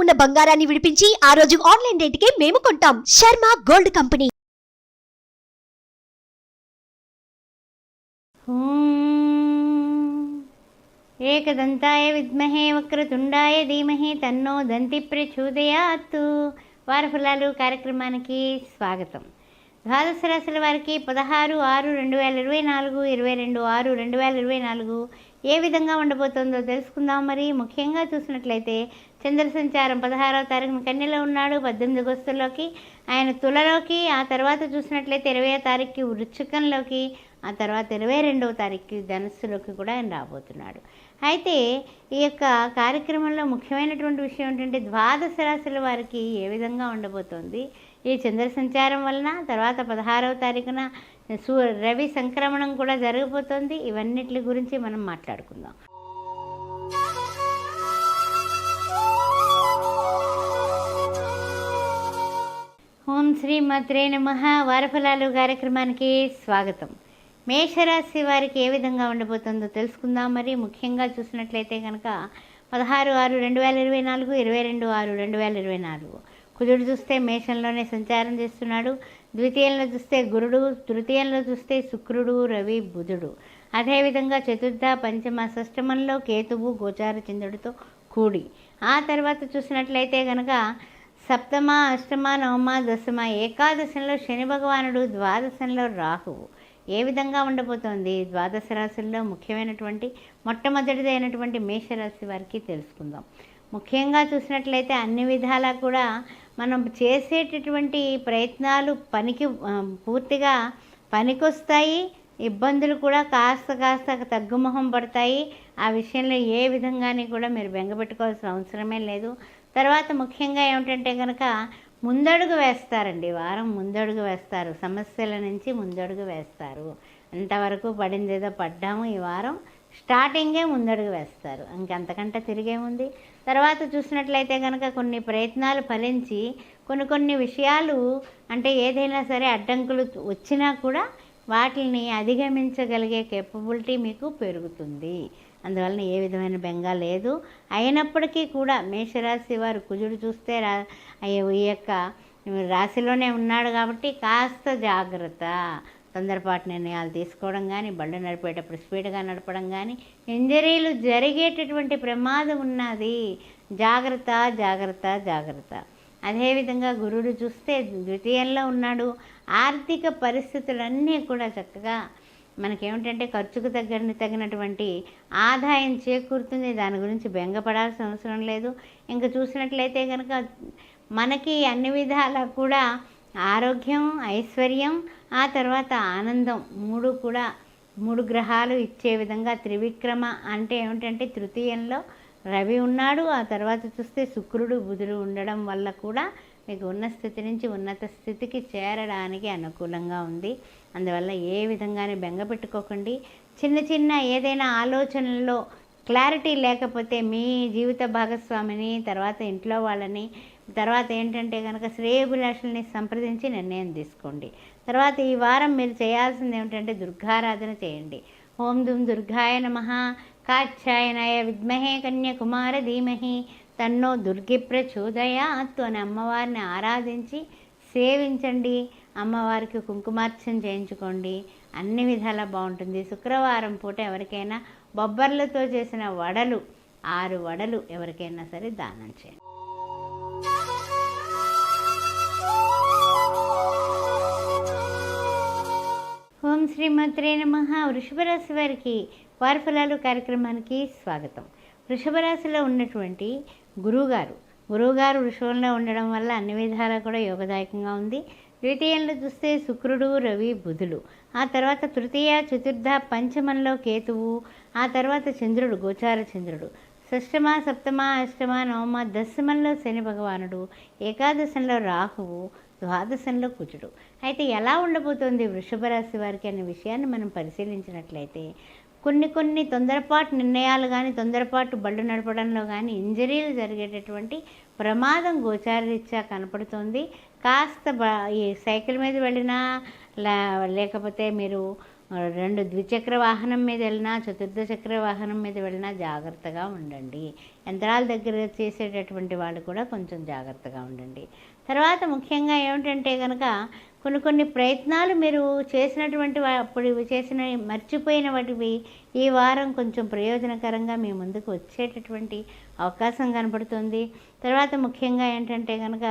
ఉన్న బంగారాన్ని విడిపించి ఆ రోజు ఆన్లైన్ రేటుకే మేము కొంటాం. Sharma gold company. ఏకదంతాయ విద్మహే వక్రతుండాయ ధీమహి తన్నో దంతి ప్రచోదయాత్. వారఫలాలు కార్యక్రమానికి స్వాగతం. ద్వాదశ రాశుల వారికి 16/6/2024, 22/6/2024 ఏ విధంగా ఉండబోతుందో తెలుసుకుందాం. మరి ముఖ్యంగా చూసినట్లయితే చంద్ర సంచారం 16వ తారీఖున కన్యలో ఉన్నాడు, 18 అగస్టులోకి ఆయన తులలోకి, ఆ తర్వాత చూసినట్లయితే 20వ తారీఖుకి వృశ్చికంలోకి, ఆ తర్వాత 22వ తారీఖుకి ధనుస్సులోకి కూడా ఆయన రాబోతున్నాడు. అయితే ఈ యొక్క కార్యక్రమంలో ముఖ్యమైనటువంటి విషయం ఏంటంటే ద్వాదశ రాశుల వారికి ఏ విధంగా ఉండబోతోంది ఈ చంద్ర సంచారం వలన. తర్వాత 16వ తారీఖున రవి సంక్రమణం కూడా జరగబోతోంది. ఇవన్నిటి గురించి మనం మాట్లాడుకుందాం. ఓం శ్రీ మాత్రే నమః. వారఫలాలు కార్యక్రమానికి స్వాగతం. మేషరాశి వారికి ఏ విధంగా ఉండబోతుందో తెలుసుకుందాం. మరి ముఖ్యంగా చూసినట్లయితే కనుక 16/6/2024, 22/6/2024 కుజుడు చూస్తే మేషంలోనే సంచారం చేస్తున్నాడు. ద్వితీయంలో చూస్తే గురుడు, తృతీయంలో చూస్తే శుక్రుడు, రవి, బుధుడు. అదేవిధంగా చతుర్థ, పంచమ, షష్టమంలో కేతువు గోచార చంద్రుడితో కూడి, ఆ తర్వాత చూసినట్లయితే కనుక సప్తమ, అష్టమ, నవమ, దశమ, ఏకాదశంలో శని భగవానుడు, ద్వాదశంలో రాహువు. ఏ విధంగా ఉండబోతోంది ద్వాదశ రాశుల్లో ముఖ్యమైనటువంటి మొట్టమొదటిది అయినటువంటి మేషరాశి వారికి తెలుసుకుందాం. ముఖ్యంగా చూసినట్లయితే అన్ని విధాలా కూడా మనం చేసేటటువంటి ప్రయత్నాలు పూర్తిగా పనికొస్తాయి. ఇబ్బందులు కూడా కాస్త తగ్గుముఖం పడతాయి. ఆ విషయంలో ఏ విధంగానే కూడా మీరు బెంగపెట్టుకోవాల్సిన అవసరమే లేదు. తర్వాత ముఖ్యంగా ఏమిటంటే కనుక ముందడుగు వేస్తారండి. వారం ముందడుగు వేస్తారు, సమస్యల నుంచి ముందడుగు వేస్తారు. అంతవరకు పడిందేదో పడ్డాము, ఈ వారం స్టార్టింగే ముందడుగు వేస్తారు. ఇంకంతకంటే తిరిగేముంది. తర్వాత చూసినట్లయితే కనుక కొన్ని ప్రయత్నాలు ఫలించి కొన్ని విషయాలు అంటే ఏదైనా సరే అడ్డంకులు వచ్చినా కూడా వాటిని అధిగమించగలిగే కేపబిలిటీ మీకు పెరుగుతుంది. అందువలన ఏ విధమైన బెంగ లేదు. అయినప్పటికీ కూడా మేషరాశి వారు కుజుడు చూస్తే ఈ యొక్క రాశిలోనే ఉన్నాడు కాబట్టి కాస్త జాగ్రత్త. తొందరపాటు నిర్ణయాలు తీసుకోవడం కానీ, బళ్ళు నడిపేటప్పుడు స్పీడ్గా నడపడం కానీ, ఇంజరీలు జరిగేటటువంటి ప్రమాదం ఉన్నది. జాగ్రత్త జాగ్రత్త జాగ్రత్త. అదేవిధంగా గురుడు చూస్తే ద్వితీయంలో ఉన్నాడు. ఆర్థిక పరిస్థితులన్నీ కూడా చక్కగా మనకేమిటంటే ఖర్చుకు తగినటువంటి ఆదాయం చేకూరుతుంది. దాని గురించి బెంగపడాల్సిన అవసరం లేదు. ఇంకా చూసినట్లయితే కనుక మనకి అన్ని విధాలా కూడా ఆరోగ్యం, ఐశ్వర్యం, ఆ తర్వాత ఆనందం మూడు గ్రహాలు ఇచ్చే విధంగా త్రివిక్రమ అంటే ఏమిటంటే తృతీయంలో రవి ఉన్నాడు. ఆ తర్వాత చూస్తే శుక్రుడు, బుధుడు ఉండడం వల్ల కూడా మీకు ఉన్న స్థితి నుంచి ఉన్నత స్థితికి చేరడానికి అనుకూలంగా ఉంది. అందువల్ల ఏ విధంగానే బెంగ పెట్టుకోకండి. చిన్న ఏదైనా ఆలోచనల్లో క్లారిటీ లేకపోతే మీ జీవిత భాగస్వామిని, తర్వాత ఇంట్లో వాళ్ళని, తర్వాత ఏంటంటే కనుక శ్రేయోభిలాషుల్ని సంప్రదించి నిర్ణయం తీసుకోండి. తర్వాత ఈ వారం మీరు చేయాల్సింది ఏమిటంటే దుర్గారాధన చేయండి. ఓం దుం దుర్గాయ నమః, కాత్యాయనాయ విద్మహే, కన్యాకుమార ధీమహి, తన్నో దుర్గి ప్రచోదయాత్ అని అమ్మవారిని ఆరాధించి సేవించండి. అమ్మవారికి కుంకుమార్చన చేయించుకోండి. అన్ని విధాలా బాగుంటుంది. శుక్రవారం పూట ఎవరికైనా బొబ్బర్లతో చేసిన 6 వడలు ఎవరికైనా సరే దానం చేయండి. ఓం శ్రీమాత్రే నమః. వృషభ రాశి వారికి వారఫలాలు కార్యక్రమానికి స్వాగతం. వృషభ రాశిలో ఉన్నటువంటి గురువుగారు వృషభంలో ఉండడం వల్ల అన్ని విధాలా కూడా యోగదాయకంగా ఉంది. ద్వితీయంలో చూస్తే శుక్రుడు, రవి, బుధులు, ఆ తర్వాత తృతీయ, చతుర్థ, పంచమంలో కేతువు, ఆ తర్వాత చంద్రుడు గోచార చంద్రుడు, షష్టమ, సప్తమ, అష్టమ, నవమ, దశమంలో శని భగవానుడు, ఏకాదశంలో రాహువు, ద్వాదశంలో కుజుడు. అయితే ఎలా ఉండబోతోంది వృషభ రాశి వారికి అనే విషయాన్ని మనం పరిశీలించినట్లయితే కొన్ని తొందరపాటు నిర్ణయాలు కానీ, తొందరపాటు బళ్ళు నడపడంలో కానీ ఇంజరీలు జరిగేటటువంటి ప్రమాదం గోచారరీత్యా కనపడుతోంది. కాస్త ఈ సైకిల్ మీద వెళ్ళినా లేకపోతే మీరు 2 ద్విచక్ర వాహనం మీద వెళ్ళినా, చతుర్థ చక్ర వాహనం మీద వెళ్ళినా జాగ్రత్తగా ఉండండి. యంత్రాల దగ్గర చేసేటటువంటి వాళ్ళు కూడా కొంచెం జాగ్రత్తగా ఉండండి. తర్వాత ముఖ్యంగా ఏమిటంటే కనుక కొన్ని ప్రయత్నాలు మీరు చేసినటువంటి అప్పుడు చేసిన మర్చిపోయిన వాటివి ఈ వారం కొంచెం ప్రయోజనకరంగా మీ ముందుకు వచ్చేటటువంటి అవకాశం కనపడుతుంది. తర్వాత ముఖ్యంగా ఏంటంటే కనుక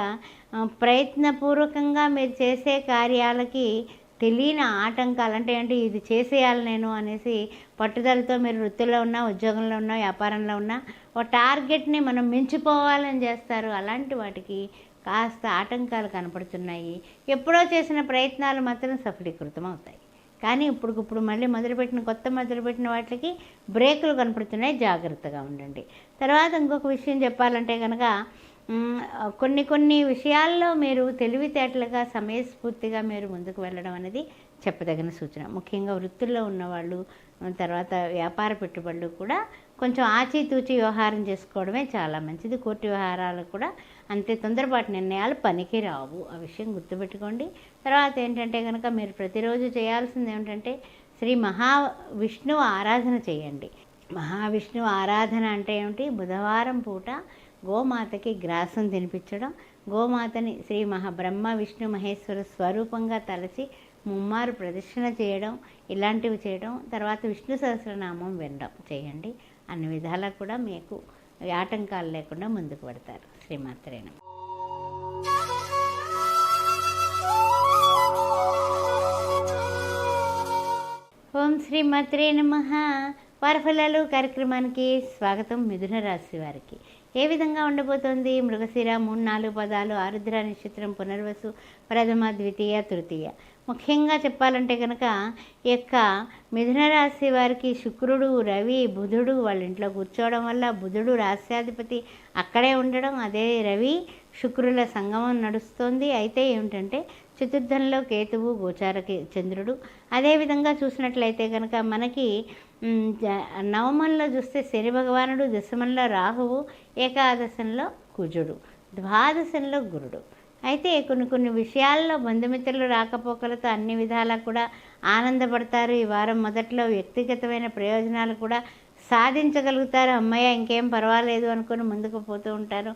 ప్రయత్నపూర్వకంగా మీరు చేసే కార్యాలకి తెలియని ఆటంకాలు, అంటే ఏంటి ఇది చేసేయాలి నేను అనేసి పట్టుదలతో మీరు వృత్తిలో ఉన్నా, ఉద్యోగంలో ఉన్నా, వ్యాపారంలో ఉన్నా ఒక టార్గెట్ని మనం మించిపోవాలని చేస్తారు. అలాంటి వాటికి కాస్త ఆటంకాలు కనపడుతున్నాయి. ఎప్పుడో చేసిన ప్రయత్నాలు మాత్రం సఫలీకృతం అవుతాయి. కానీ ఇప్పుడు మళ్ళీ మొదలుపెట్టిన వాటికి బ్రేకులు కనపడుతున్నాయి, జాగ్రత్తగా ఉండండి. తర్వాత ఇంకొక విషయం చెప్పాలంటే కనుక కొన్ని విషయాల్లో మీరు తెలివితేటలుగా సమయస్ఫూర్తిగా మీరు ముందుకు వెళ్ళడం అనేది చెప్పదగిన సూచన. ముఖ్యంగా వృత్తుల్లో ఉన్నవాళ్ళు, తర్వాత వ్యాపార పెట్టుబడులు కూడా కొంచెం ఆచితూచి వ్యవహారం చేసుకోవడమే చాలా మంచిది. కోర్టు వ్యవహారాలు కూడా అంతే తొందరపాటు నిర్ణయాలు పనికి రావు, ఆ విషయం గుర్తుపెట్టుకోండి. తర్వాత ఏంటంటే కనుక మీరు ప్రతిరోజు చేయాల్సింది ఏమిటంటే శ్రీ మహావిష్ణువు ఆరాధన చేయండి. మహావిష్ణువు ఆరాధన అంటే ఏమిటి? బుధవారం పూట గోమాతకి గ్రాసం తినిపించడం, గోమాతని శ్రీ బ్రహ్మ విష్ణు మహేశ్వర స్వరూపంగా తలచి ముమ్మారు ప్రదక్షిణ చేయడం, ఇలాంటివి చేయడం. తర్వాత విష్ణు సహస్రనామం వినడం చేయండి. అన్ని విధాలా కూడా మీకు ఆటంకాలు లేకుండా ముందుకు పడతారు. శ్రీమాత్రే నమః. ఓం శ్రీమాత్రే నమః. వారఫలాలు కార్యక్రమానికి స్వాగతం. మిథున రాశి వారికి ఏ విధంగా ఉండబోతోంది? మృగశిర 3, 4 పదాలు, ఆరుద్ర నక్షత్రం, పునర్వసు, ప్రథమ, ద్వితీయ, తృతీయ. ముఖ్యంగా చెప్పాలంటే కనుక ఈ యొక్క మిథున రాశి వారికి శుక్రుడు, రవి, బుధుడు వాళ్ళ ఇంట్లో కూర్చోవడం వల్ల బుధుడు రాశ్యాధిపతి అక్కడే ఉండడం, అదే రవి శుక్రుల సంగమం నడుస్తోంది. అయితే ఏమిటంటే చతుర్థంలో కేతువు, గోచారకి చంద్రుడు. అదేవిధంగా చూసినట్లయితే కనుక మనకి నవమంలో చూస్తే శని భగవానుడు, దశమంలో రాహువు, ఏకాదశంలో కుజుడు, ద్వాదశంలో గురుడు. అయితే కొన్ని విషయాల్లో బంధుమిత్రులు రాకపోకలతో అన్ని విధాలా కూడా ఆనందపడతారు. ఈ వారం మొదట్లో వ్యక్తిగతమైన ప్రయోజనాలు కూడా సాధించగలుగుతారు. అమ్మయ్య ఇంకేం పర్వాలేదు అనుకుని ముందుకు పోతూ ఉంటారు.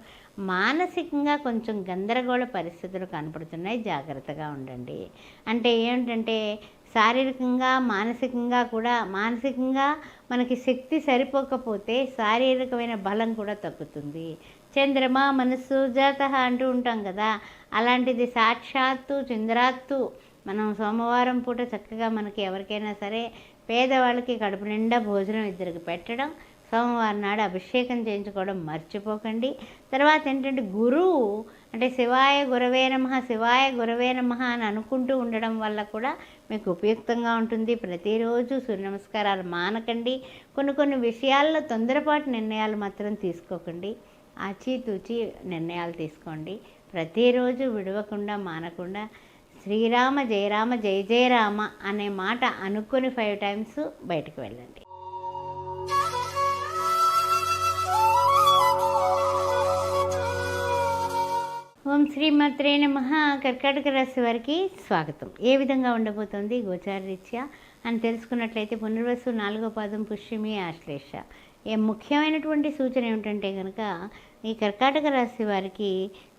మానసికంగా కొంచెం గందరగోళ పరిస్థితులు కనపడుతున్నాయి, జాగ్రత్తగా ఉండండి. అంటే ఏంటంటే శారీరకంగా మానసికంగా కూడా, మానసికంగా మనకి శక్తి సరిపోకపోతే శారీరకమైన బలం కూడా తగ్గుతుంది. చంద్రమా మనస్సు జాత అంటూ ఉంటాం కదా, అలాంటిది సాక్షాత్తు చంద్రాత్తు మనం సోమవారం పూట చక్కగా మనకి ఎవరికైనా సరే పేదవాళ్ళకి కడుపు నిండా భోజనం ఇద్దరికి పెట్టడం, సోమవారం నాడు అభిషేకం చేయించుకోవడం మర్చిపోకండి. తర్వాత ఏంటంటే గురువు అంటే శివాయ గురవే నమః, శివాయ గురవే నమః అని అనుకుంటూ ఉండడం వల్ల కూడా మీకు ఉపయుక్తంగా ఉంటుంది. ప్రతిరోజు సూర్య నమస్కారాలు మానకండి. కొన్ని విషయాల్లో తొందరపాటు నిర్ణయాలు మాత్రం తీసుకోకండి, ఆచితూచి నిర్ణయాలు తీసుకోండి. ప్రతిరోజు విడవకుండా మానకుండా శ్రీరామ జయ రామ జయ జయ రామ అనే మాట అనుకొని 5 టైమ్స్ బయటకు వెళ్ళండి. ఓం శ్రీమాత్రే నమః. కర్కాటక రాశి వారికి స్వాగతం. ఏ విధంగా ఉండబోతోంది గోచార రీత్యా అని తెలుసుకున్నట్లయితే పునర్వసు 4వ పాదం, పుష్యమి, ఆశ్లేష. ముఖ్యమైనటువంటి సూచన ఏమిటంటే కనుక ఈ కర్కాటక రాశి వారికి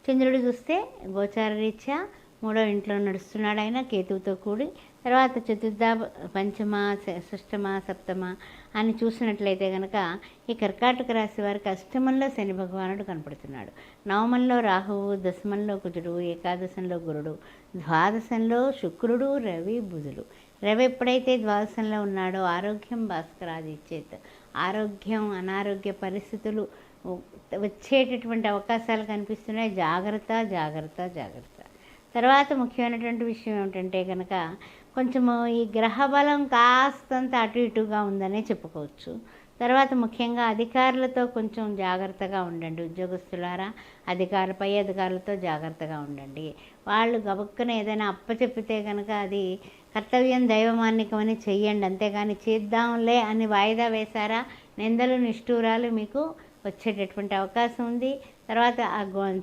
చంద్రుడు చూస్తే గోచార రీత్యా 3వ ఇంట్లో నడుస్తున్నాడు ఆయన కేతువుతో కూడి. తర్వాత చతుర్థ, పంచమ, షష్టమ, సప్తమ అని చూసినట్లయితే కనుక ఈ కర్కాటక రాశి వారికి అష్టమంలో శని భగవానుడు కనపడుతున్నాడు, నవమంలో రాహువు, దశమంలో కుజుడు, ఏకాదశంలో గురుడు, ద్వాదశంలో శుక్రుడు, రవి, బుధుడు. రవి ఎప్పుడైతే ద్వాదశంలో ఉన్నాడో ఆరోగ్యం భాస్కరాది ఇచ్చేత ఆరోగ్యం, అనారోగ్య పరిస్థితులు వచ్చేటటువంటి అవకాశాలు కనిపిస్తున్నాయి. జాగ్రత్త జాగ్రత్త జాగ్రత్త. తర్వాత ముఖ్యమైనటువంటి విషయం ఏమిటంటే కనుక కొంచెము ఈ గ్రహబలం కాస్తంత అటు ఇటుగా ఉందనే చెప్పుకోవచ్చు. తర్వాత ముఖ్యంగా అధికారులతో కొంచెం జాగ్రత్తగా ఉండండి. ఉద్యోగస్తులారా పై అధికారులతో జాగ్రత్తగా ఉండండి. వాళ్ళు గబుక్కున ఏదైనా అప్పచెప్పితే కనుక అది కర్తవ్యం దైవమాన్నికం అని చెయ్యండి, అంతేగాని చేద్దాంలే అని వాయిదా వేశారా నిందలు నిష్ఠూరాలు మీకు వచ్చేటటువంటి అవకాశం ఉంది. తర్వాత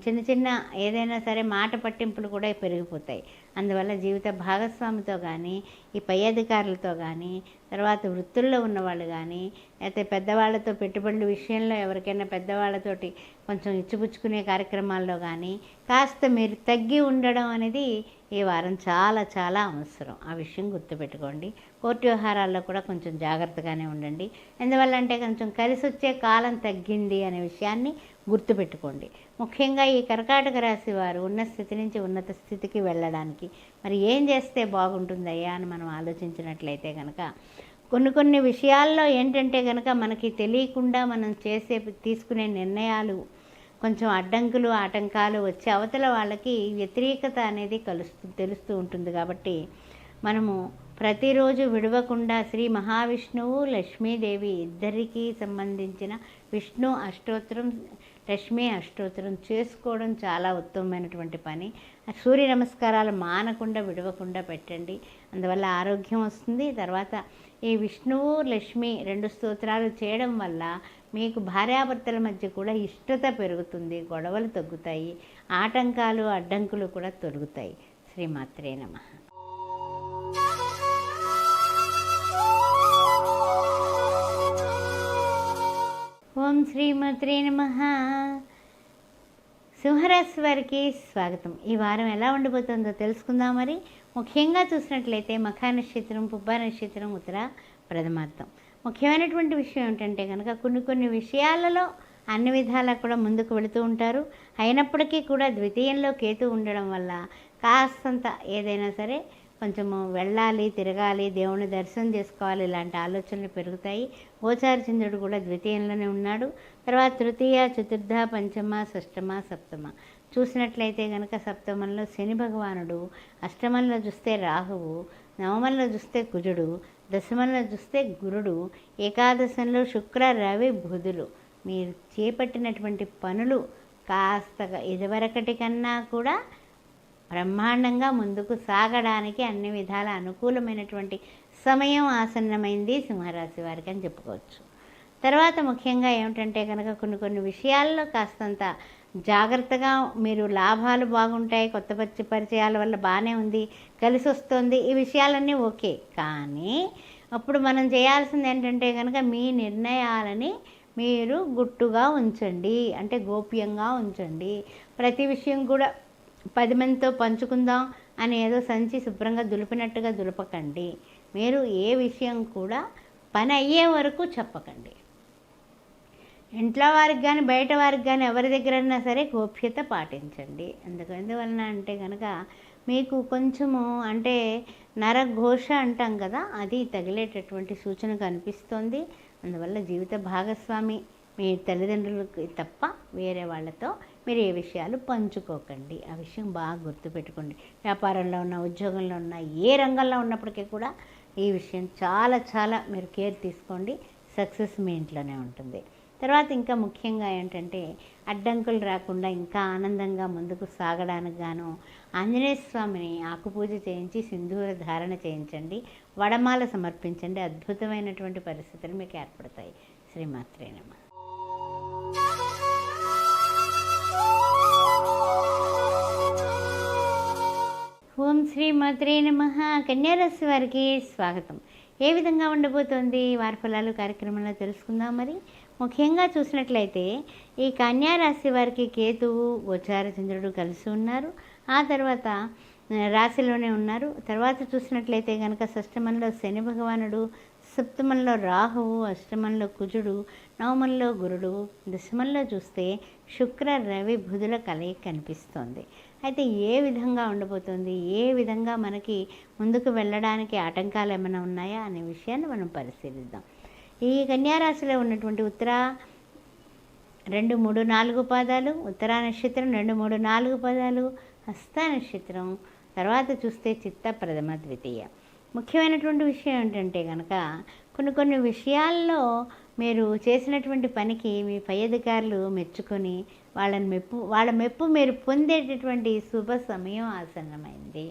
చిన్న చిన్న ఏదైనా సరే మాట పట్టింపులు కూడా పెరిగిపోతాయి. అందువల్ల జీవిత భాగస్వామితో కానీ, ఈ పై అధికారులతో కానీ, తర్వాత వృత్తుల్లో ఉన్నవాళ్ళు కానీ, అయితే పెద్దవాళ్ళతో పెట్టుబడుల విషయంలో ఎవరికైనా పెద్దవాళ్ళతోటి కొంచెం ఇచ్చిపుచ్చుకునే కార్యక్రమాల్లో కానీ కాస్త మీరు తగ్గి ఉండడం అనేది ఈ వారం చాలా చాలా అవసరం. ఆ విషయం గుర్తుపెట్టుకోండి. కోర్టు వ్యవహారాల్లో కూడా కొంచెం జాగ్రత్తగానే ఉండండి. ఎందువల్ల అంటే కొంచెం కలిసి వచ్చే కాలం తగ్గింది అనే విషయాన్ని గుర్తుపెట్టుకోండి. ముఖ్యంగా ఈ కర్కాటక రాశి వారు ఉన్న స్థితి నుంచి ఉన్నత స్థితికి వెళ్ళడానికి మరి ఏం చేస్తే బాగుంటుందయ్యా అని మనం ఆలోచించినట్లయితే కనుక కొన్ని విషయాల్లో ఏంటంటే కనుక మనకి తెలియకుండా మనం తీసుకునే నిర్ణయాలు కొంచెం అడ్డంకులు ఆటంకాలు వచ్చి అవతల వాళ్ళకి వ్యతిరేకత అనేది తెలుస్తూ ఉంటుంది. కాబట్టి మనము ప్రతిరోజు విడవకుండా శ్రీ మహావిష్ణువు లక్ష్మీదేవి ఇద్దరికీ సంబంధించిన విష్ణు అష్టోత్తరం లక్ష్మీ అష్టోత్తరం చేసుకోవడం చాలా ఉత్తమమైనటువంటి పని. సూర్య నమస్కారాలు మానకుండా విడవకుండా పెట్టండి. అందువల్ల ఆరోగ్యం వస్తుంది. తర్వాత ఈ విష్ణువు లక్ష్మి 2 స్తోత్రాలు చేయడం వల్ల మీకు భార్యాభర్తల మధ్య కూడా ఇష్టత పెరుగుతుంది, గొడవలు తగ్గుతాయి, ఆటంకాలు అడ్డంకులు కూడా తొలుగుతాయి. శ్రీమాత్రే నమః. ఓం శ్రీమాత్రే నమః. సింహరాశి వారికి స్వాగతం. ఈ వారం ఎలా ఉండబోతుందో తెలుసుకుందాం. మరి ముఖ్యంగా చూసినట్లయితే మఖా నక్షత్రం, పుబ్బ నక్షత్రం, ఉత్తర ప్రథమార్థం. ముఖ్యమైనటువంటి విషయం ఏంటంటే కనుక కొన్ని విషయాలలో అన్ని విధాలా కూడా ముందుకు వెళుతూ ఉంటారు. అయినప్పటికీ కూడా ద్వితీయంలో కేతు ఉండడం వల్ల కాస్తంత ఏదైనా సరే కొంచెము వెళ్ళాలి, తిరగాలి, దేవుని దర్శనం చేసుకోవాలి, ఇలాంటి ఆలోచనలు పెరుగుతాయి. గోచార చంద్రుడు కూడా ద్వితీయంలోనే ఉన్నాడు. తర్వాత తృతీయ, చతుర్థ, పంచమ, షష్టమ, సప్తమ చూసినట్లయితే కనుక సప్తమంలో శని భగవానుడు, అష్టమంలో చూస్తే రాహువు, నవమంలో చూస్తే కుజుడు, దశమంలో చూస్తే గురుడు, ఏకాదశంలో శుక్ర, రవి, బుధులు. మీరు చేపట్టినటువంటి పనులు కాస్త ఇదివరకటి కన్నా కూడా బ్రహ్మాండంగా ముందుకు సాగడానికి అన్ని విధాల అనుకూలమైనటువంటి సమయం ఆసన్నమైంది సింహరాశి వారికి అని చెప్పుకోవచ్చు. తర్వాత ముఖ్యంగా ఏమిటంటే కనుక కొన్ని విషయాల్లో కాస్తంత జాగ్రత్తగా మీరు లాభాలు బాగుంటాయి, కొత్త పరిచయాల వల్ల బాగానే ఉంది, కలిసి వస్తుంది, ఈ విషయాలన్నీ ఓకే. కానీ అప్పుడు మనం చేయాల్సింది ఏంటంటే కనుక మీ నిర్ణయాలని మీరు గుట్టుగా ఉంచండి, అంటే గోప్యంగా ఉంచండి. ప్రతి విషయం కూడా 10 మందితో పంచుకుందాం అని ఏదో సంచి శుభ్రంగా దులిపినట్టుగా దులపకండి. మీరు ఏ విషయం కూడా పని అయ్యే వరకు చెప్పకండి. ఇంట్లో వారికి కానీ బయట వారికి కానీ ఎవరి దగ్గరైనా సరే గోప్యత పాటించండి. ఎందువలన అంటే కనుక మీకు కొంచెము అంటే నరఘోష అంటాం కదా, అది తగిలేటటువంటి సూచన కనిపిస్తోంది. అందువల్ల జీవిత భాగస్వామి మీ తల్లిదండ్రులకు తప్ప వేరే వాళ్ళతో మీరు ఏ విషయాలు పంచుకోకండి. ఆ విషయం బాగా గుర్తుపెట్టుకోండి. వ్యాపారంలో ఉన్న, ఉద్యోగంలో ఉన్న, ఏ రంగంలో ఉన్నప్పటికీ కూడా ఈ విషయం చాలా చాలా మీరు కేర్ తీసుకోండి. సక్సెస్ మీ ఇంట్లోనే ఉంటుంది. తర్వాత ఇంకా ముఖ్యంగా ఏంటంటే అడ్డంకులు రాకుండా ఇంకా ఆనందంగా ముందుకు సాగడానికి గాను ఆంజనేయ స్వామిని ఆకుపూజ చేయించి సింధూర ధారణ చేయించండి, వడమాల సమర్పించండి. అద్భుతమైనటువంటి పరిస్థితులు మీకు ఏర్పడతాయి. శ్రీమాత్రే నమః. ఓం శ్రీమాత్రే నమః. కన్యారాశి వారికి స్వాగతం. ఏ విధంగా ఉండబోతోంది వారి ఫలాలు కార్యక్రమంలో తెలుసుకుందాం. మరి ముఖ్యంగా చూసినట్లయితే ఈ కన్యారాశి వారికి కేతువు, గోచార చంద్రుడు కలిసి ఉన్నారు. ఆ తర్వాత రాశిలోనే ఉన్నారు. తర్వాత చూసినట్లయితే కనుక షష్టమంలో శని భగవానుడు, సప్తమంలో రాహువు, అష్టమంలో కుజుడు, నవమంలో గురుడు, దశమంలో చూస్తే శుక్ర, రవి, బుధుల కలయిక కనిపిస్తోంది. అయితే ఏ విధంగా ఉండబోతుంది, ఏ విధంగా మనకి ముందుకు వెళ్ళడానికి ఆటంకాలు ఏమైనా ఉన్నాయా అనే విషయాన్ని మనం పరిశీలిద్దాం. ఈ కన్యారాశిలో ఉన్నటువంటి ఉత్తర 2, 3, 4 పాదాలు, ఉత్తర నక్షత్రం 2, 3, 4 పాదాలు, హస్త నక్షత్రం, తర్వాత చూస్తే చిత్త, ప్రథమ, ద్వితీయ. ముఖ్యమైనటువంటి విషయం ఏంటంటే కనుక కొన్ని విషయాల్లో మీరు చేసినటువంటి పనికి మీ పై అధికారులు మెచ్చుకొని వాళ్ళ మెప్పు మీరు పొందేటటువంటి శుభ సమయం ఆసన్నమైంది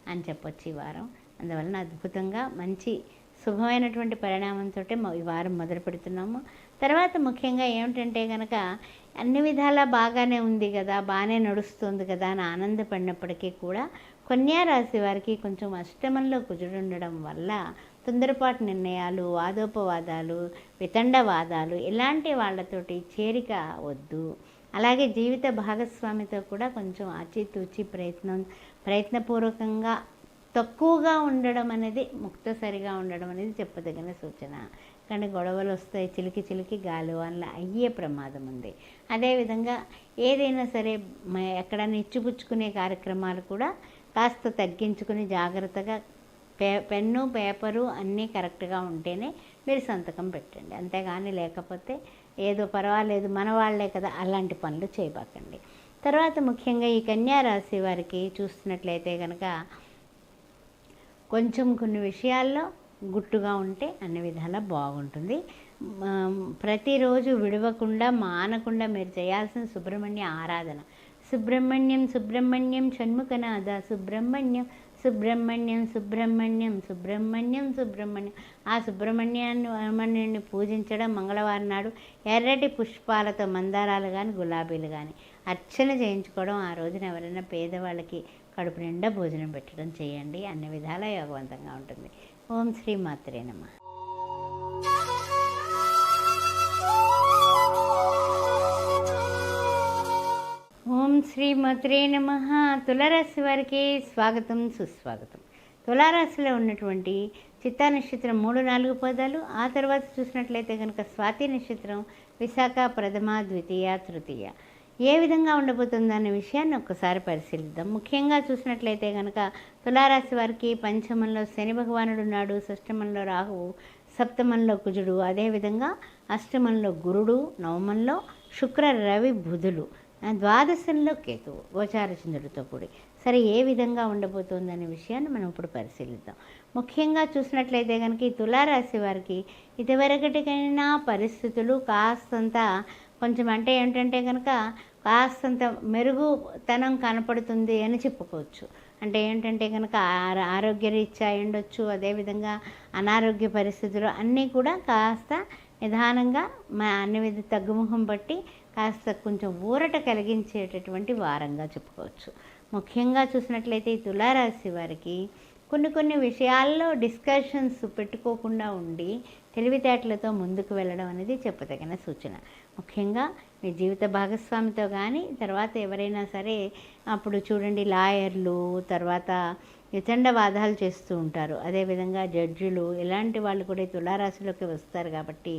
అని చెప్పొచ్చు ఈ వారం. అందువలన అద్భుతంగా మంచి శుభమైనటువంటి పరిణామంతో ఈ వారం మొదలు పెడుతున్నాము. తర్వాత ముఖ్యంగా ఏమిటంటే కనుక అన్ని విధాలా బాగానే ఉంది కదా, బాగానే నడుస్తుంది కదా అని ఆనందపడినప్పటికీ కూడా కన్యా రాశి వారికి కొంచెం అష్టమంలో కుజుడు ఉండడం వల్ల తొందరపాటు నిర్ణయాలు, వాదోపవాదాలు, వితండవాదాలు ఇలాంటి వాళ్ళతోటి చేరిక వద్దు. అలాగే జీవిత భాగస్వామితో కూడా కొంచెం ఆచితూచి ప్రయత్నపూర్వకంగా తక్కువగా ఉండడం అనేది, ముక్తసరిగా ఉండడం అనేది చెప్పదగిన సూచన. కానీ గొడవలు వస్తాయి, చిలికి చిలికి గాలివానలు అయ్యే ప్రమాదం ఉంది. అదేవిధంగా ఏదైనా సరే ఎక్కడైనా ఇచ్చిపుచ్చుకునే కార్యక్రమాలు కూడా కాస్త తగ్గించుకుని జాగ్రత్తగా పెన్ను పేపరు అన్నీ కరెక్ట్గా ఉంటేనే మీరు సంతకం పెట్టండి. అంతేగాని లేకపోతే ఏదో పర్వాలేదు మన వాళ్ళే కదా అలాంటి పనులు చేయబాకండి. తర్వాత ముఖ్యంగా ఈ కన్యా రాశి వారికి చూస్తున్నట్లయితే కనుక కొంచెం కొన్ని విషయాల్లో గుట్టుగా ఉంటే అన్ని విధాలా బాగుంటుంది. ప్రతిరోజు విడవకుండా మానకుండా మీరు చేయాల్సిన సుబ్రహ్మణ్య ఆరాధన. సుబ్రహ్మణ్యం సుబ్రహ్మణ్యం షణ్ముఖనాథ సుబ్రహ్మణ్యం సుబ్రహ్మణ్యం సుబ్రహ్మణ్యం సుబ్రహ్మణ్యం సుబ్రహ్మణ్యం. ఆ సుబ్రహ్మణ్యాన్ని పూజించడం, మంగళవారం నాడు ఎర్రటి పుష్పాలతో మందారాలు కానీ గులాబీలు కానీ అర్చన చేయించుకోవడం, ఆ రోజున ఎవరైనా పేదవాళ్ళకి కడుపు నిండా భోజనం పెట్టడం చేయండి. అన్ని విధాలా యోగవంతంగా ఉంటుంది. ఓం శ్రీ మాత్రే నమః. ఓం శ్రీ మాత్రే నమః. తులారాశి వారికి స్వాగతం, సుస్వాగతం. తులారాశిలో ఉన్నటువంటి చిత్తా నక్షత్రం 3, 4 పదాలు, ఆ తర్వాత చూసినట్లయితే కనుక స్వాతి నక్షత్రం, విశాఖ ప్రథమ, ద్వితీయ, తృతీయ ఏ విధంగా ఉండబోతుందనే విషయాన్ని ఒక్కసారి పరిశీలిద్దాం. ముఖ్యంగా చూసినట్లయితే కనుక తులారాశి వారికి పంచమంలో శని భగవానుడు ఉన్నాడు, షష్టమంలో రాహువు, సప్తమంలో కుజుడు, అదేవిధంగా అష్టమంలో గురుడు, నవమంలో శుక్ర, రవి, బుధులు, ద్వాదశంలో కేతువు గోచార చంద్రుడితో కూడి. సరే, ఏ విధంగా ఉండబోతుందనే విషయాన్ని మనం ఇప్పుడు పరిశీలిద్దాం. ముఖ్యంగా చూసినట్లయితే కనుక ఈ తులారాశి వారికి ఇదివరకటికైనా పరిస్థితులు కాస్తంత కొంచెం అంటే ఏంటంటే కనుక కాస్తంత మెరుగుతనం కనపడుతుంది అని చెప్పుకోవచ్చు. అంటే ఏంటంటే కనుక ఆరోగ్యరీత్యా ఉండొచ్చు, అదేవిధంగా అనారోగ్య పరిస్థితులు అన్నీ కూడా కాస్త నిదానంగా అన్ని విధ తగ్గుముఖం బట్టి కాస్త కొంచెం ఊరట కలిగించేటటువంటి వారంగా చెప్పుకోవచ్చు. ముఖ్యంగా చూసినట్లయితే ఈ తులారాశి వారికి కొన్ని విషయాల్లో డిస్కషన్స్ పెట్టుకోకుండా ఉండి తెలివితేటలతో ముందుకు వెళ్ళడం అనేది చెప్పదగిన సూచన. ముఖ్యంగా మీ జీవిత భాగస్వామితో కానీ, తర్వాత ఎవరైనా సరే అప్పుడు చూడండి లాయర్లు, తర్వాత వితండవాదాలు చేస్తూ ఉంటారు, అదేవిధంగా జడ్జిలు, ఇలాంటి వాళ్ళు కూడా తులారాశిలోకి వస్తారు. కాబట్టి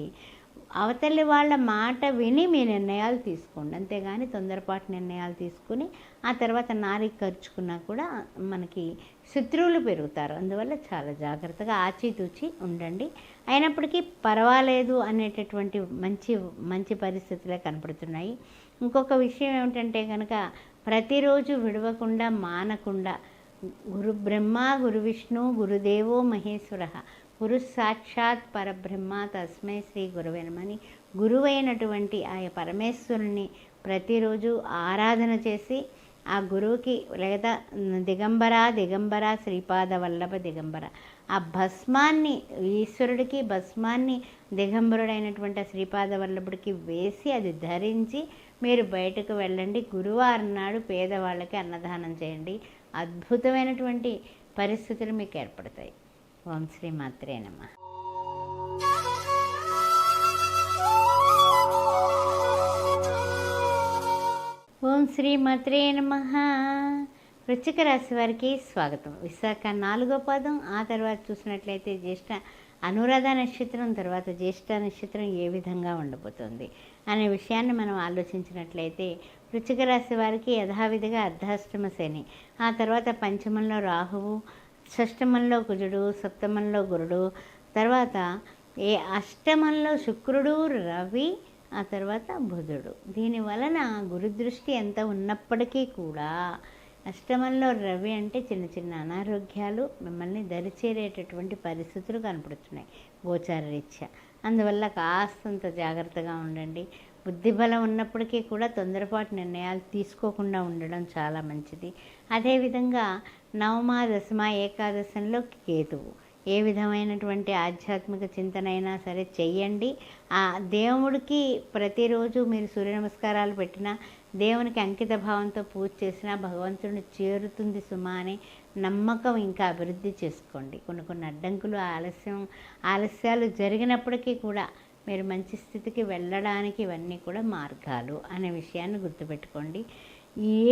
అవతలి వాళ్ళ మాట విని మీ నిర్ణయాలు తీసుకోండి. అంతేగాని తొందరపాటు నిర్ణయాలు తీసుకుని ఆ తర్వాత నారికి ఖర్చుకున్నా కూడా మనకి శత్రువులు పెరుగుతారు. అందువల్ల చాలా జాగ్రత్తగా ఆచితూచి ఉండండి. అయినప్పటికీ పర్వాలేదు అనేటటువంటి మంచి పరిస్థితులే కనపడుతున్నాయి. ఇంకొక విషయం ఏమిటంటే కనుక ప్రతిరోజు విడవకుండా మానకుండా గురు బ్రహ్మ గురు విష్ణు గురుదేవో మహేశ్వర గురు సాక్షాత్ పరబ్రహ్మ తస్మై శ్రీ గురువే నమః అని గురువైనటువంటి ఆ పరమేశ్వరుని ప్రతిరోజు ఆరాధన చేసి ఆ గురువుకి లేదా దిగంబర శ్రీపాద వల్లభ దిగంబర ఆ భస్మాన్ని ఈశ్వరుడికి భస్మాన్ని దిగంబరుడైనటువంటి శ్రీపాద వల్లభుడికి వేసి అది ధరించి మీరు బయటకు వెళ్ళండి. గురువారం నాడు పేదవాళ్ళకి అన్నదానం చేయండి. అద్భుతమైనటువంటి పరిస్థితులు మీకు ఏర్పడతాయి. ఓం శ్రీ మాత్రే నమః. ఓం శ్రీ మాత్రే నమః. వృశ్చిక రాశి వారికి స్వాగతం. విశాఖ 4వ పదం, ఆ తర్వాత చూసినట్లయితే జ్యేష్ఠ అనురాధ నక్షత్రం, తర్వాత జ్యేష్ఠ నక్షత్రం ఏ విధంగా ఉండబోతుంది అనే విషయాన్ని మనం ఆలోచించినట్లయితే వృశ్చిక రాశి వారికి యథావిధిగా అర్ధాష్టమ శని, ఆ తర్వాత పంచమంలో రాహువు, షష్టమంలో కుజుడు, సప్తమంలో గురుడు, తర్వాత అష్టమంలో శుక్రుడు, రవి, ఆ తర్వాత బుధుడు. దీని వలన గురుదృష్టి ఎంత ఉన్నప్పటికీ కూడా అష్టమంలో రవి అంటే చిన్న అనారోగ్యాలు మిమ్మల్ని దరిచేరేటటువంటి పరిస్థితులు కనపడుతున్నాయి గోచార రీత్యా. అందువల్ల కాస్తంత జాగ్రత్తగా ఉండండి. బుద్ధిబలం ఉన్నప్పటికీ కూడా తొందరపాటు నిర్ణయాలు తీసుకోకుండా ఉండడం చాలా మంచిది. అదేవిధంగా నవమ, దశమ, ఏకాదశంలో కేతువు ఏ విధమైనటువంటి ఆధ్యాత్మిక చింతన అయినా సరే చెయ్యండి. ఆ దేవుడికి ప్రతిరోజు మీరు సూర్య నమస్కారాలు పెట్టినా, దేవునికి అంకిత భావంతో పూజ చేసినా భగవంతుడిని చేరుతుంది సుమా అనే నమ్మకం ఇంకా అభివృద్ధి చేసుకోండి. కొన్ని అడ్డంకులు ఆలస్యాలు జరిగినప్పటికీ కూడా మీరు మంచి స్థితికి వెళ్ళడానికి ఇవన్నీ కూడా మార్గాలు అనే విషయాన్ని గుర్తుపెట్టుకోండి.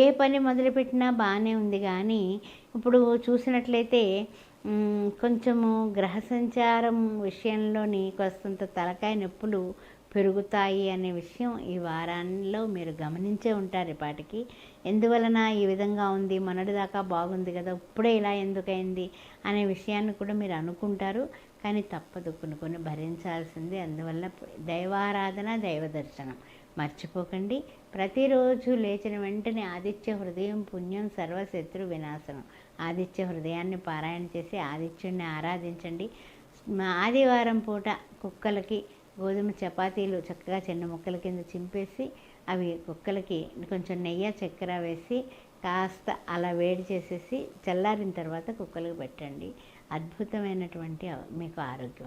ఏ పని మొదలుపెట్టినా బాగానే ఉంది, కానీ ఇప్పుడు చూసినట్లయితే కొంచెము గ్రహ సంచారం విషయంలోని కాస్తంత తలకాయ నొప్పులు పెరుగుతాయి అనే విషయం ఈ వారాల్లో మీరు గమనించే ఉంటారు. ఇప్పటికి ఎందువలన ఈ విధంగా ఉంది, మొన్నటిదాకా బాగుంది కదా, ఇప్పుడే ఇలా ఎందుకైంది అనే విషయాన్ని కూడా మీరు అనుకుంటారు. కానీ తప్పదు, కొన్ని భరించాల్సిందే. అందువల్ల దైవారాధన, దైవ దర్శనం మర్చిపోకండి. ప్రతిరోజు లేచిన వెంటనే ఆదిత్య హృదయం పుణ్యం సర్వశత్రు వినాశనం, ఆదిత్య హృదయాన్ని పారాయణ చేసి ఆదిత్యుడిని ఆరాధించండి. ఆదివారం పూట కుక్కలకి గోధుమ చపాతీలు చక్కగా చిన్న ముక్కల కింద చింపేసి అవి కుక్కలకి కొంచెం నెయ్యి చక్కెర వేసి కాస్త అలా వేడి చేసేసి చల్లారిన తర్వాత కుక్కలకు పెట్టండి. అద్భుతమైనటువంటి మీకు ఆరోగ్యం.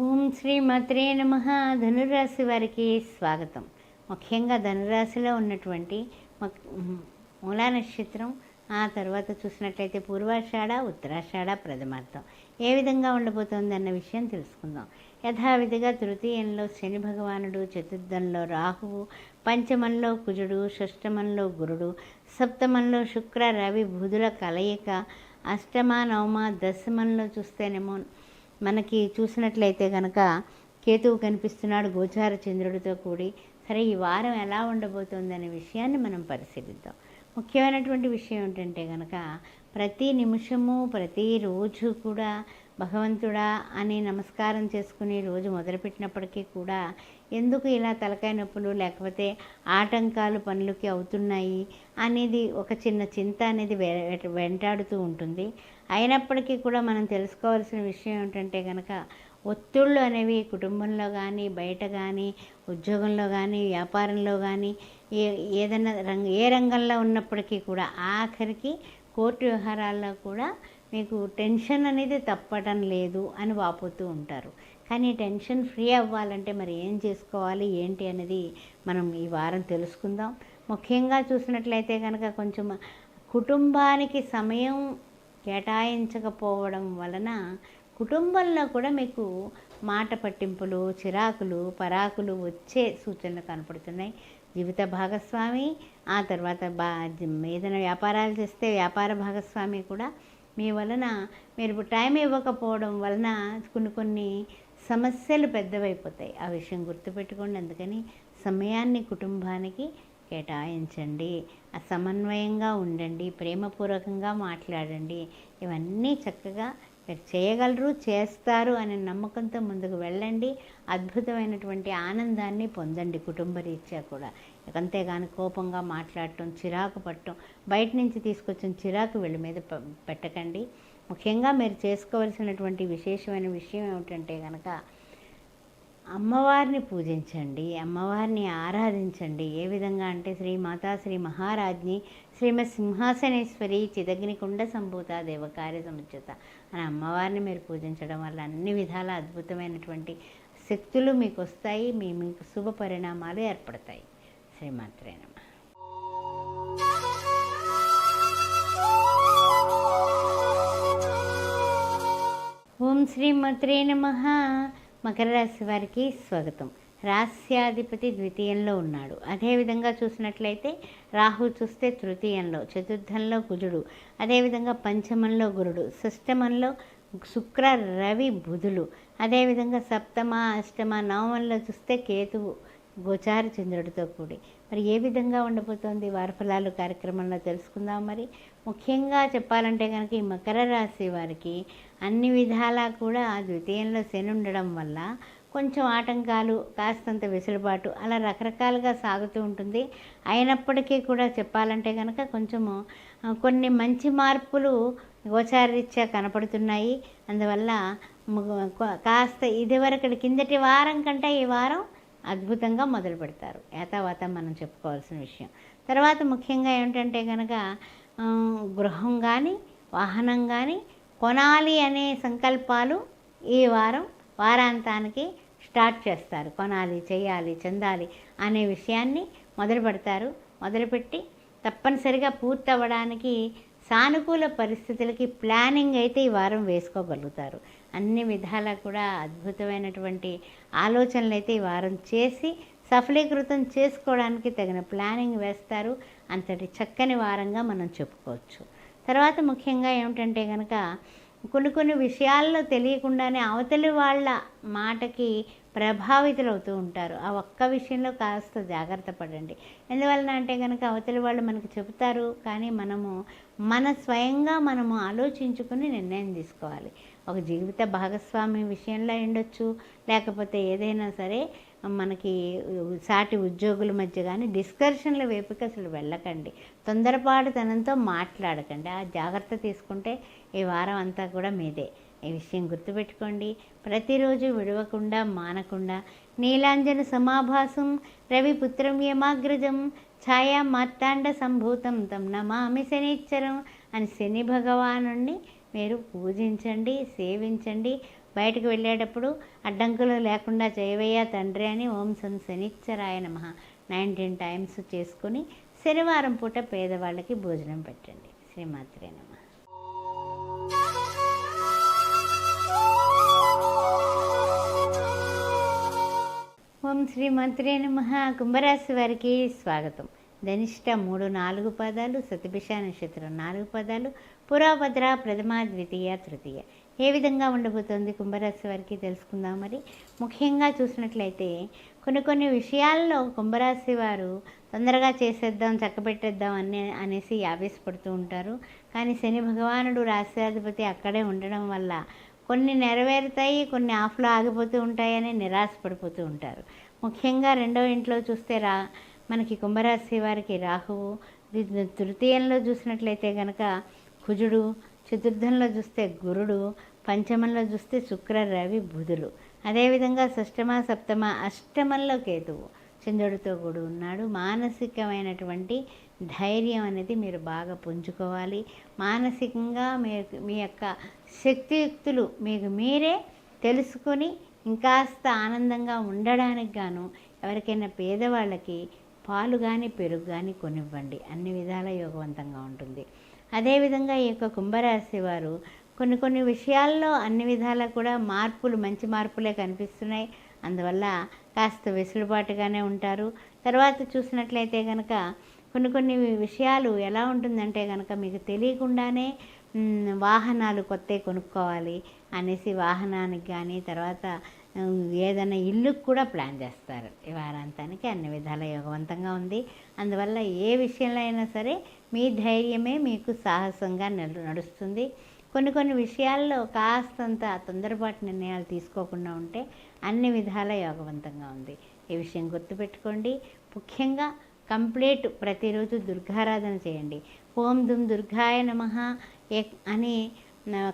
ఓం శ్రీమాత్రే నమః. ధనురాశి వారికి స్వాగతం. ముఖ్యంగా ధనురాశిలో ఉన్నటువంటి మూలా నక్షత్రం, ఆ తర్వాత చూసినట్లయితే పూర్వాషాఢ, ఉత్తరాషాఢ, ప్రథమార్థం ఏ విధంగా ఉండబోతోంది అన్న విషయం తెలుసుకుందాం. యథావిధిగా తృతీయంలో శని భగవానుడు, చతుర్థంలో రాహువు, పంచమంలో కుజుడు, షష్టమంలో గురుడు, సప్తమంలో శుక్ర రవి బుధుల కలయిక, అష్టమ నవమ దశమంలో చూస్తేనేమో మనకి చూసినట్లయితే కనుక కేతువు కనిపిస్తున్నాడు గోచార చంద్రుడితో కూడి. సరే, ఈ వారం ఎలా ఉండబోతోంది అనే విషయాన్ని మనం పరిశీలిద్దాం. ముఖ్యమైనటువంటి విషయం ఏంటంటే కనుక ప్రతి నిమిషము ప్రతిరోజు కూడా భగవంతుడా అని నమస్కారం చేసుకుని రోజు మొదలుపెట్టినప్పటికీ కూడా ఎందుకు ఇలా తలకాయ నొప్పులు లేకపోతే ఆటంకాలు పనులకి అవుతున్నాయి అనేది ఒక చిన్న చింత అనేది వెంటాడుతూ ఉంటుంది. అయినప్పటికీ కూడా మనం తెలుసుకోవాల్సిన విషయం ఏంటంటే కనుక ఒత్తిళ్ళు అనేవి కుటుంబంలో కానీ, బయట కానీ, ఉద్యోగంలో కానీ, వ్యాపారంలో కానీ, ఏదైనా ఏ రంగంలో ఉన్నప్పటికీ కూడా ఆఖరికి కోర్టు వ్యవహారాల్లో కూడా మీకు టెన్షన్ అనేది తప్పటం లేదు అని వాపోతూ ఉంటారు. కానీ టెన్షన్ ఫ్రీ అవ్వాలంటే మరి ఏం చేసుకోవాలి ఏంటి అనేది మనం ఈ వారం తెలుసుకుందాం. ముఖ్యంగా చూసినట్లయితే కనుక కొంచెం కుటుంబానికి సమయం కేటాయించకపోవడం వలన కుటుంబంలో కూడా మీకు మాట పట్టింపులు, చిరాకులు, పరాకులు వచ్చే సూచనలు కనపడుతున్నాయి. జీవిత భాగస్వామి, ఆ తర్వాత ఏదైనా వ్యాపారాలు చేస్తే వ్యాపార భాగస్వామి కూడా మీ వలన మీరు టైం ఇవ్వకపోవడం వలన కొన్ని సమస్యలు పెద్దవైపోతాయి. ఆ విషయం గుర్తుపెట్టుకోండి. అందుకని సమయాన్ని కుటుంబానికి కేటాయించండి, సమన్వయంగా ఉండండి, ప్రేమపూర్వకంగా మాట్లాడండి. ఇవన్నీ చక్కగా మీరు చేయగలరు, చేస్తారు అనే నమ్మకంతో ముందుకు వెళ్ళండి. అద్భుతమైనటువంటి ఆనందాన్ని పొందండి కుటుంబ రీత్యా కూడా. అంతేగాని కోపంగా మాట్లాడటం, చిరాకు పట్టడం, బయట నుంచి తీసుకొచ్చిన చిరాకు వీళ్ళ మీద పెట్టకండి. ముఖ్యంగా మీరు చేసుకోవాల్సినటువంటి విశేషమైన విషయం ఏమిటంటే కనుక అమ్మవారిని పూజించండి, అమ్మవారిని ఆరాధించండి. ఏ విధంగా అంటే శ్రీమాతా శ్రీ మహారాజ్ని శ్రీమత్ సింహాసనేశ్వరి చిదగ్నికుండ సంభూత దేవకార్య సముచిత అని అమ్మవారిని మీరు పూజించడం వల్ల అన్ని విధాల అద్భుతమైనటువంటి శక్తులు మీకు వస్తాయి. మీకు శుభ పరిణామాలు ఏర్పడతాయి. శ్రీమాత్రే నమః. ఓం శ్రీమాత్రే నమః. మకర రాశి వారికి స్వాగతం. రాస్యాధిపతి ద్వితీయంలో ఉన్నాడు. అదేవిధంగా చూసినట్లయితే రాహు చూస్తే తృతీయంలో, చతుర్థంలో కుజుడు, అదేవిధంగా పంచమంలో గురుడు, షష్టమంలో శుక్ర రవి బుధులు, అదేవిధంగా సప్తమ అష్టమ నవమంలో చూస్తే కేతువు గోచార చంద్రుడితో కూడి. మరి ఏ విధంగా ఉండబోతోంది వారఫలాలు కార్యక్రమంలో తెలుసుకుందాం. మరి ముఖ్యంగా చెప్పాలంటే కనుక ఈ మకర రాశి వారికి అన్ని విధాలా కూడా ద్వితీయంలో శని ఉండడం వల్ల కొంచెం ఆటంకాలు, కాస్తంత వెసులుబాటు అలా రకరకాలుగా సాగుతూ ఉంటుంది. అయినప్పటికీ కూడా చెప్పాలంటే కనుక కొంచెము కొన్ని మంచి మార్పులు గోచారరీత్యా కనపడుతున్నాయి. అందువల్ల కాస్త ఇదివరకటి కిందటి వారం కంటే ఈ వారం అద్భుతంగా మొదలు పెడతారు. యాతావాత మనం చెప్పుకోవాల్సిన విషయం. తర్వాత ముఖ్యంగా ఏమిటంటే కనుక గృహం కానీ వాహనం కానీ కొనాలి అనే సంకల్పాలు ఈ వారాంతానికి స్టార్ట్ చేస్తారు. కొనాలి, చేయాలి, చెందాలి అనే విషయాన్ని మొదలు పెడతారు. మొదలుపెట్టి తప్పనిసరిగా పూర్తవ్వడానికి సానుకూల పరిస్థితులకి ప్లానింగ్ అయితే ఈ వారం వేసుకోగలుగుతారు. అన్ని విధాలా కూడా అద్భుతమైనటువంటి ఆలోచనలు అయితే ఈ వారం చేసి సఫలీకృతం చేసుకోవడానికి తగిన ప్లానింగ్ వేస్తారు. అంతటి చక్కని వారంగా మనం చెప్పుకోవచ్చు. తర్వాత ముఖ్యంగా ఏమిటంటే కనుక కొన్ని విషయాల్లో తెలియకుండానే అవతలి వాళ్ళ మాటకి ప్రభావితులవుతూ ఉంటారు. ఆ ఒక్క విషయంలో కాస్త జాగ్రత్త పడండి. ఎందువలన అంటే కనుక అవతలి వాళ్ళు మనకు చెబుతారు, కానీ స్వయంగా మనము ఆలోచించుకుని నిర్ణయం తీసుకోవాలి. ఒక జీవిత భాగస్వామి విషయంలో ఉండొచ్చు, లేకపోతే ఏదైనా సరే మనకి సాటి ఉద్యోగుల మధ్య కానీ డిస్కషన్ల వైపుకి అసలు వెళ్ళకండి. తొందరపాటుతనంతో మాట్లాడకండి. ఆ జాగ్రత్త తీసుకుంటే ఈ వారం అంతా కూడా మీదే. ఈ విషయం గుర్తుపెట్టుకోండి. ప్రతిరోజు విడవకుండా మానకుండా నీలాంజన సమాభాసం రవిపుత్రం యమాగ్రజం ఛాయా మార్తాండ సంభూతం తం నమామి శనిచ్చరం అని శని భగవానుణ్ణి మీరు పూజించండి, సేవించండి. బయటకు వెళ్ళేటప్పుడు అడ్డంకులు లేకుండా చేయవయ్యా తండ్రి అని ఓం సం శనిచ్చరాయ నమః 19 టైమ్స్ చేసుకుని శనివారం పూట పేదవాళ్ళకి భోజనం పెట్టండి. శ్రీమాత్రే నమః. ఓం శ్రీమాత్రే నమః. కుంభరాశి వారికి స్వాగతం. ధనిష్ట 3, 4 పాదాలు, శతభిష నక్షత్రం 4 పాదాలు, పురాభద్ర ప్రథమ, ద్వితీయ, తృతీయ. ఏ విధంగా ఉండబోతోంది కుంభరాశి వారికి తెలుసుకుందాం. మరి ముఖ్యంగా చూసినట్లయితే కొన్ని విషయాల్లో కుంభరాశి వారు తొందరగా చేసేద్దాం, చక్కబెట్టేద్దాం అనేసి ఆవేశపడుతూ ఉంటారు. కానీ శని భగవానుడు రాశ్యాధిపతి అక్కడే ఉండడం వల్ల కొన్ని నెరవేరుతాయి, కొన్ని ఆఫ్లో ఆగిపోతూ ఉంటాయని నిరాశపడిపోతూ ఉంటారు. ముఖ్యంగా 2వ ఇంట్లో చూస్తే మనకి కుంభరాశి వారికి రాహువు, తృతీయంలో చూసినట్లయితే కనుక కుజుడు, చతుర్థంలో చూస్తే గురుడు, పంచమంలో చూస్తే శుక్ర, రవి, బుధులు. అదేవిధంగా షష్టమ, సప్తమ, అష్టమంలో కేతువు చంద్రుడితో కూడి ఉన్నాడు. మానసికమైనటువంటి ధైర్యం అనేది మీరు బాగా పుంజుకోవాలి. మానసికంగా మీ యొక్క శక్తియుక్తులు మీకు మీరే తెలుసుకొని ఇంకాస్త ఆనందంగా ఉండడానికి గాను ఎవరికైనా పేదవాళ్ళకి పాలు కానీ పెరుగు కానీ కొనివ్వండి. అన్ని విధాల యోగవంతంగా ఉంటుంది. అదేవిధంగా ఈ యొక్క కుంభరాశి వారు కొన్ని విషయాల్లో అన్ని విధాలా కూడా మంచి మార్పులే కనిపిస్తున్నాయి. అందువల్ల కాస్త వెసులుబాటుగానే ఉంటారు. తర్వాత చూసినట్లయితే కనుక కొన్ని విషయాలు ఎలా ఉంటుందంటే కనుక మీకు తెలియకుండానే వాహనాలు కొత్తవి కొనుక్కోవాలి అనేసి వాహనానికి కానీ తర్వాత ఏదైనా ఇల్లుకు కూడా ప్లాన్ చేస్తారు. ఈ వారాంతానికి అన్ని విధాల యోగవంతంగా ఉంది. అందువల్ల ఏ విషయంలో అయినా సరే మీ ధైర్యమే మీకు సాహసంగా నడుస్తుంది. కొన్ని విషయాల్లో కాస్తంత తొందరపాటు నిర్ణయాలు తీసుకోకుండా ఉంటే అన్ని విధాల యోగవంతంగా ఉంది. ఈ విషయం గుర్తుపెట్టుకోండి. ముఖ్యంగా కంప్లీట్ ప్రతిరోజు దుర్గారాధన చేయండి. ఓం దుమ్ దుర్గాయ నమః అని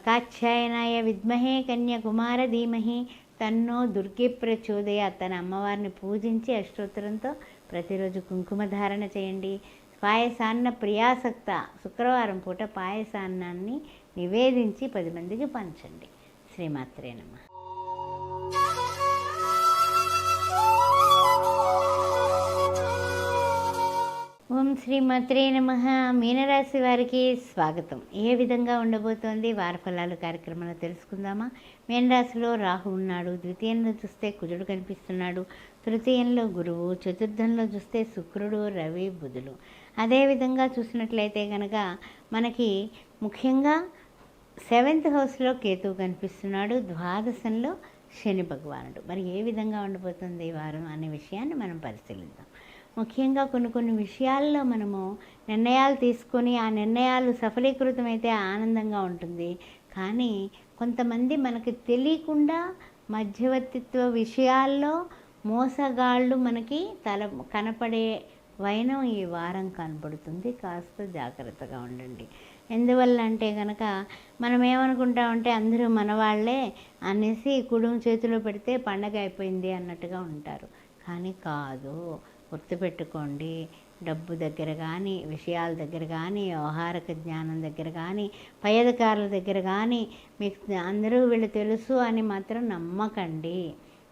కాత్యాయనాయ విద్మహే కన్యాకుమార ధీమహి తన్నో దుర్గే ప్రచోదయ తన అమ్మవారిని పూజించి అష్టోత్తరంతో ప్రతిరోజు కుంకుమ ధారణ చేయండి. పాయసాన్న ప్రియాసక్త శుక్రవారం పూట పాయసాన్నాన్ని నివేదించి 10 మందికి పంచండి. శ్రీమాత్రే నమః. ఓం శ్రీమాత్రే నమః. మీనరాశి వారికి స్వాగతం. ఏ విధంగా ఉండబోతోంది వారఫలాలు కార్యక్రమంలో తెలుసుకుందామా. మీనరాశిలో రాహు ఉన్నాడు. ద్వితీయంలో చూస్తే కుజుడు కనిపిస్తున్నాడు. తృతీయంలో గురువు, చతుర్థంలో చూస్తే శుక్రుడు, రవి, బుధులు. అదేవిధంగా చూసినట్లయితే కనుక మనకి ముఖ్యంగా 7th హౌస్లో కేతువు కనిపిస్తున్నాడు. ద్వాదశంలో శని భగవానుడు. మరి ఏ విధంగా ఉండబోతుంది ఈ వారం అనే విషయాన్ని మనం పరిశీలిద్దాం. ముఖ్యంగా కొన్ని విషయాల్లో మనము నిర్ణయాలు తీసుకొని ఆ నిర్ణయాలు సఫలీకృతమైతే ఆనందంగా ఉంటుంది. కానీ కొంతమంది మనకి తెలియకుండా మధ్యవర్తిత్వ విషయాల్లో మోసగాళ్ళు మనకి కనపడే వైనం ఈ వారం కనపడుతుంది. కాస్త జాగ్రత్తగా ఉండండి. ఎందువల్ల అంటే కనుక మనం ఏమనుకుంటామంటే అందరూ మనవాళ్లే అనేసి కుడుము చేతిలో పెడితే పండగ అయిపోయింది అన్నట్టుగా ఉంటారు. కానీ కాదు. గుర్తుపెట్టుకోండి, డబ్బు దగ్గర కానీ, విషయాల దగ్గర కానీ, వ్యవహారిక జ్ఞానం దగ్గర కానీ, పై అధికారుల దగ్గర కానీ మీకు అందరూ వీళ్ళు తెలుసు అని మాత్రం నమ్మకండి.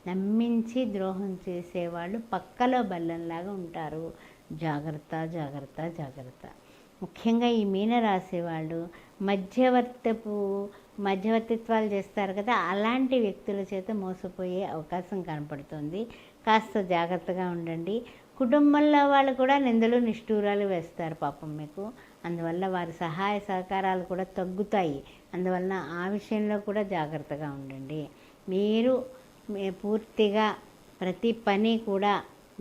నమ్మించి ద్రోహం చేసేవాళ్ళు పక్కలో బల్లంలాగా ఉంటారు. జాగ్రత్త, జాగ్రత్త, జాగ్రత్త. ముఖ్యంగా ఈ మీనరాశి వాళ్ళు మధ్యవర్తిత్వాలు చేస్తారు కదా, అలాంటి వ్యక్తుల చేత మోసపోయే అవకాశం కనపడుతుంది. కాస్త జాగ్రత్తగా ఉండండి. కుటుంబంలో వాళ్ళు కూడా నిందలు నిష్ఠూరాలు వేస్తారు పాపం మీకు. అందువల్ల వారి సహాయ సహకారాలు కూడా తగ్గుతాయి. అందువలన ఆ విషయంలో కూడా జాగ్రత్తగా ఉండండి. మీరు పూర్తిగా ప్రతి పని కూడా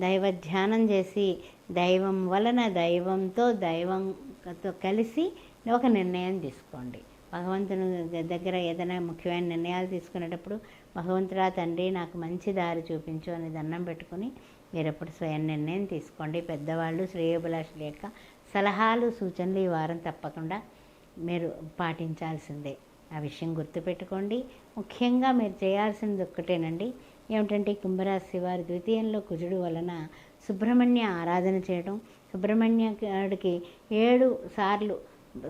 దైవ ధ్యానం చేసి, దైవం వలన, దైవంతో కలిసి ఒక నిర్ణయం తీసుకోండి. భగవంతుని దగ్గర ఏదైనా ముఖ్యమైన నిర్ణయాలు తీసుకునేటప్పుడు భగవంతుడా తండ్రి నాకు మంచి దారి చూపించు అని దండం పెట్టుకుని మీరెప్పుడు స్వయం నిర్ణయం తీసుకోండి. పెద్దవాళ్ళు శ్రేయోభిలాషుల యొక్క సలహాలు సూచనలు ఈ వారం తప్పకుండా మీరు పాటించాల్సిందే. ఆ విషయం గుర్తుపెట్టుకోండి. ముఖ్యంగా మీరు చేయాల్సింది ఒక్కటేనండి, ఏమిటంటే కుంభరాశి వారి ద్వితీయంలో కుజుడు వలన సుబ్రహ్మణ్య ఆరాధన చేయడం, సుబ్రహ్మణ్యుడికి 7 సార్లు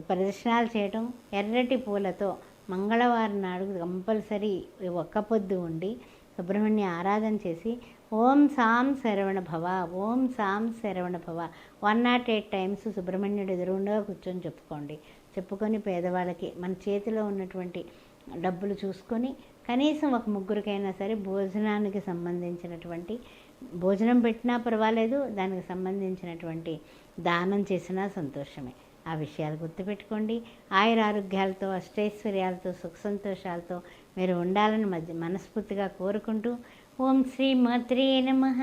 ప్రదర్శనలు చేయడం, ఎర్రటి పూలతో మంగళవారం నాడు కంపల్సరీ ఒక్క పొద్దు ఉండి సుబ్రహ్మణ్య ఆరాధన చేసి ఓం సాం శరవణ భవ, ఓం సాం శరవణ భవ 108 టైమ్స్ సుబ్రహ్మణ్యుడు ఎదురుగుండా కూర్చొని చెప్పుకొని పేదవాళ్ళకి మన చేతిలో ఉన్నటువంటి డబ్బులు చూసుకొని కనీసం ఒక ముగ్గురికైనా సరే భోజనానికి సంబంధించినటువంటి భోజనం పెట్టినా పర్వాలేదు, దానికి సంబంధించినటువంటి దానం చేసినా సంతోషమే. ఆ విషయాలు గుర్తుపెట్టుకోండి. ఆయురారోగ్యాలతో, అష్టైశ్వర్యాలతో, సుఖ సంతోషాలతో మీరు ఉండాలని మనస్ఫూర్తిగా కోరుకుంటూ ఓం శ్రీ మాత్రే నమః.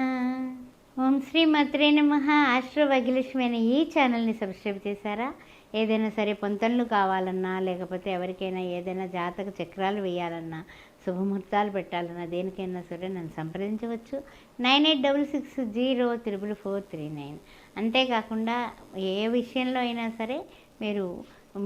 ఓం శ్రీ మాత్రే నమః. ఆస్ట్రో భాగ్యలక్ష్మి అనే ఈ ఛానల్ని సబ్స్క్రైబ్ చేశారా? ఏదైనా సరే పొంతనలు కావాలన్నా, లేకపోతే ఎవరికైనా ఏదైనా జాతక చక్రాలు వేయాలన్నా, శుభముహూర్తాలు పెట్టాలన్నా, దేనికైనా సరే నన్ను సంప్రదించవచ్చు. 9866044439. అంతేకాకుండా ఏ విషయంలో అయినా సరే మీరు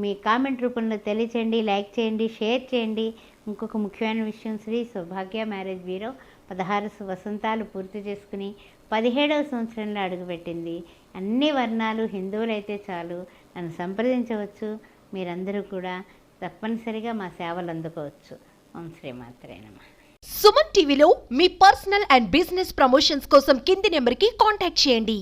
మీ కామెంట్ రూపంలో తెలియచేయండి, లైక్ చేయండి, షేర్ చేయండి. ఇంకొక ముఖ్యమైన విషయం, శ్రీ సౌభాగ్య మ్యారేజ్ బ్యూరో 16 వసంతాలు పూర్తి చేసుకుని 17వ సంవత్సరంలో అడుగుపెట్టింది. అన్ని వర్ణాలు హిందువులైతే చాలు నన్ను సంప్రదించవచ్చు. మీరందరూ కూడా తప్పనిసరిగా మా సేవలు అందుకోవచ్చు. ఓం శ్రీ మాత్రే నమః. సుమన్ టీవీలో మీ పర్సనల్ అండ్ బిజినెస్ ప్రమోషన్స్ కోసం కింది నెంబర్కి కాంటాక్ట్ చేయండి.